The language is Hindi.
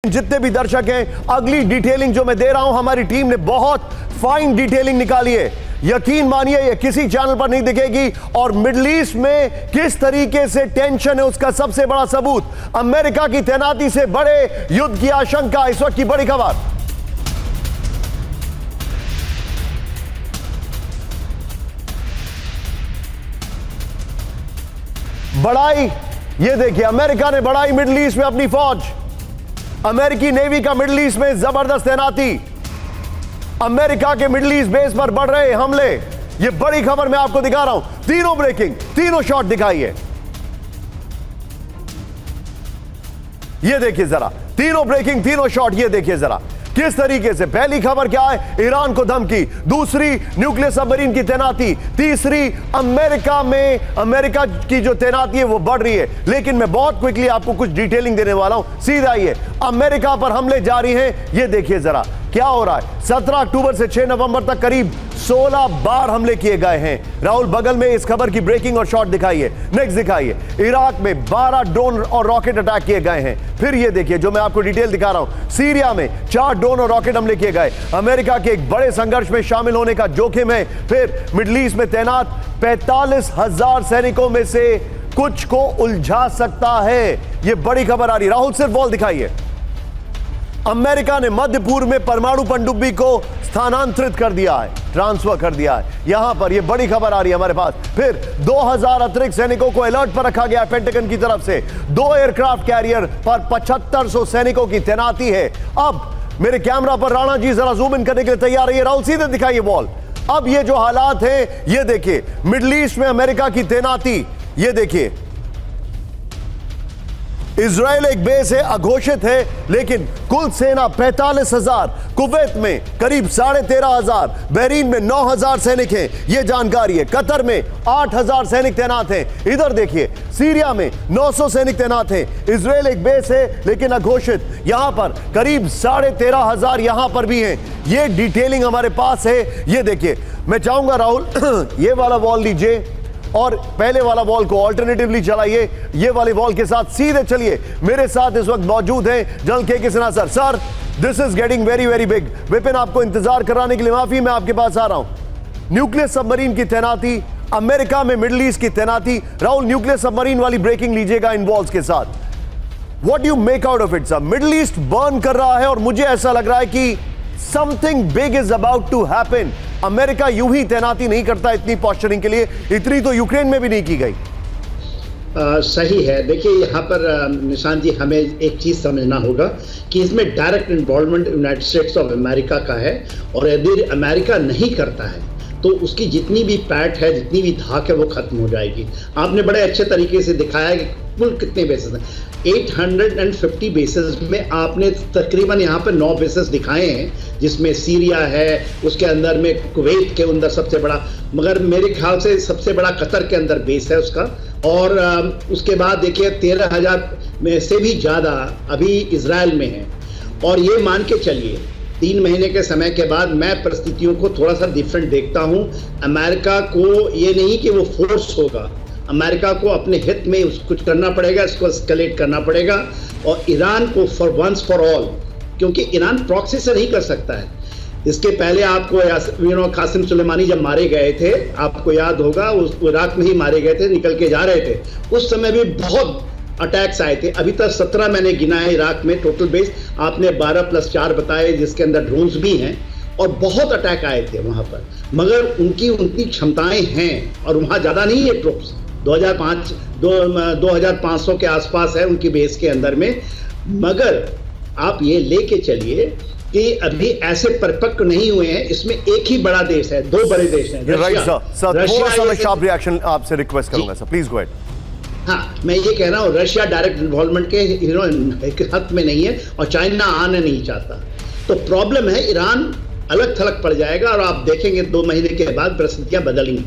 जितने भी दर्शक हैं, अगली डिटेलिंग जो मैं दे रहा हूं, हमारी टीम ने बहुत फाइन डिटेलिंग निकाली है। यकीन मानिए ये किसी चैनल पर नहीं दिखेगी। और मिडिल ईस्ट में किस तरीके से टेंशन है उसका सबसे बड़ा सबूत, अमेरिका की तैनाती से बड़े युद्ध की आशंका। इस वक्त की बड़ी खबर, बढ़ाई, ये देखिए अमेरिका ने बढ़ाई मिडिल ईस्ट में अपनी फौज। अमेरिकी नेवी का मिडिल ईस्ट में जबरदस्त तैनाती, अमेरिका के मिडिल ईस्ट बेस पर बढ़ रहे हमले। ये बड़ी खबर मैं आपको दिखा रहा हूं, तीनों ब्रेकिंग, तीनों शॉट दिखाइए। ये देखिए जरा, तीनों ब्रेकिंग, तीनों शॉट, ये देखिए जरा किस तरीके से। पहली खबर क्या है, ईरान को धमकी, दूसरी न्यूक्लियर सबमरीन की तैनाती, तीसरी अमेरिका की जो तैनाती है वो बढ़ रही है। लेकिन मैं बहुत क्विकली आपको कुछ डिटेलिंग देने वाला हूं। सीधा आइए, अमेरिका पर हमले जारी हैं। ये देखिए जरा क्या हो रहा है। 17 अक्टूबर से 6 नवंबर तक करीब 16 बार हमले किए गए हैं। राहुल बगल में इस खबर की ब्रेकिंग और शॉट दिखाइए। नेक्स्ट दिखाइए, इराक में 12 ड्रोन और रॉकेट अटैक किए गए हैं। फिर ये देखिए जो मैं आपको डिटेल दिखा रहा हूं, सीरिया में 4 ड्रोन और रॉकेट हमले किए गए। अमेरिका के एक बड़े संघर्ष में शामिल होने का जोखिम है। फिर मिडिल ईस्ट में तैनात 45,000 सैनिकों में से कुछ को उलझा सकता है। यह बड़ी खबर आ रही। राहुल सिर्फ वॉल दिखाइए। अमेरिका ने मध्य पूर्व में परमाणु पनडुब्बी को स्थानांतरित कर दिया है, ट्रांसफर कर दिया है। यहां पर यह बड़ी खबर आ रही है हमारे पास। फिर 2000 अतिरिक्त सैनिकों को अलर्ट पर रखा गया है पेंटागन की तरफ से। 2 एयरक्राफ्ट कैरियर पर 7500 सैनिकों की तैनाती है। अब मेरे कैमरा पर राणा जी जरा जूम इन करने के लिए तैयार है। राहुल सीधे दिखाइए वॉल। अब ये जो हालात हैं, ये देखिए मिडिल ईस्ट में अमेरिका की तैनाती, ये देखिए इजराइल एक बेस है, अघोषित है, लेकिन कुल सेना 45,000, कुवैत में करीब 13,500, बहरीन में 9,000 सैनिक हैं, यह जानकारी है। कतर में 8,000 सैनिक तैनात हैं। इधर देखिए सीरिया में 900 सैनिक तैनात हैं। इजराइल एक बेस है लेकिन अघोषित, यहां पर करीब 13,500 यहां पर भी हैं। यह डिटेलिंग हमारे पास है। यह देखिए, मैं चाहूंगा राहुल ये वाला वॉल लीजिए और पहले वाला वॉल को ऑल्टरनेटिवली चलाइए। ये वाले वॉल के साथ सीधे चलिए। मेरे साथ इस वक्त मौजूद हैं जनरल के Sinha sir. Sir, this is getting very very big. Vipin, आपको इंतजार कराने के लिए माफी, मैं आपके पास आ रहा हूं। न्यूक्लियर सबमरीन की तैनाती, अमेरिका में मिडिल ईस्ट की तैनाती। राहुल, न्यूक्लियर सबमरीन वाली ब्रेकिंग लीजिएगा इन वॉल्स के साथ। What do you make out of it sir? Middle east burn कर रहा है और मुझे ऐसा लग रहा है कि something big is about to happen. America यूं ही तैनाती नहीं करता इतनी पोस्चरिंग के लिए, इतनी तो यूक्रेन में भी नहीं की गई। सही है। देखिए यहाँ पर निशान जी, हमें एक चीज़ समझना होगा कि इसमें direct involvement United states of America का है। और यदि अमेरिका नहीं करता है तो उसकी जितनी भी पैठ है, जितनी भी धाक है, वो खत्म हो जाएगी। आपने बड़े अच्छे तरीके से दिखाया कि कुल कितने बेसेस हैं। 850 बेसेस में आपने तकरीबन यहाँ पर 9 बेसेस दिखाए हैं, जिसमें सीरिया है, उसके अंदर में कुवैत के अंदर सबसे बड़ा, मगर मेरे ख्याल से सबसे बड़ा कतर के अंदर बेस है उसका। और उसके बाद देखिए 13,000 में से भी ज़्यादा अभी इजराइल में है। और ये मान के चलिए 3 महीने के समय के बाद मैं परिस्थितियों को थोड़ा सा डिफरेंट देखता हूँ। अमेरिका को ये नहीं कि वो फोर्स होगा, अमेरिका को अपने हित में कुछ करना पड़ेगा, इसको एस्केलेट करना पड़ेगा। और ईरान को फॉर वंस फॉर ऑल, क्योंकि ईरान प्रॉक्सी से नहीं कर सकता है। इसके पहले आपको कासिम सुलेमानी जब मारे गए थे, आपको याद होगा, उस इराक में ही मारे गए थे, निकल के जा रहे थे, उस समय भी बहुत अटैक्स आए थे। अभी तक 17 मैंने गिना है इराक में टोटल बेस, आपने 12+4 बताए, जिसके अंदर ड्रोन्स भी हैं। और बहुत अटैक आए थे वहाँ पर, मगर उनकी क्षमताएं हैं और वहाँ ज़्यादा नहीं है ट्रूप्स। 2500 के आसपास है उनकी बेस के अंदर में। मगर आप ये लेके चलिए कि अभी ऐसे परिपक्व नहीं हुए हैं। इसमें एक ही बड़ा देश है, 2 बड़े देश हैं। शार्प रिएक्शन आपसे रिक्वेस्ट करूंगा सर, प्लीज गो अहेड। हाँ, मैं ये कह रहा हूँ रशिया डायरेक्ट इन्वॉल्वमेंट के हक में नहीं है और चाइना आना नहीं चाहता। तो प्रॉब्लम है, ईरान अलग थलग पड़ जाएगा और आप देखेंगे 2 महीने के बाद परिस्थितियां बदलेंगी।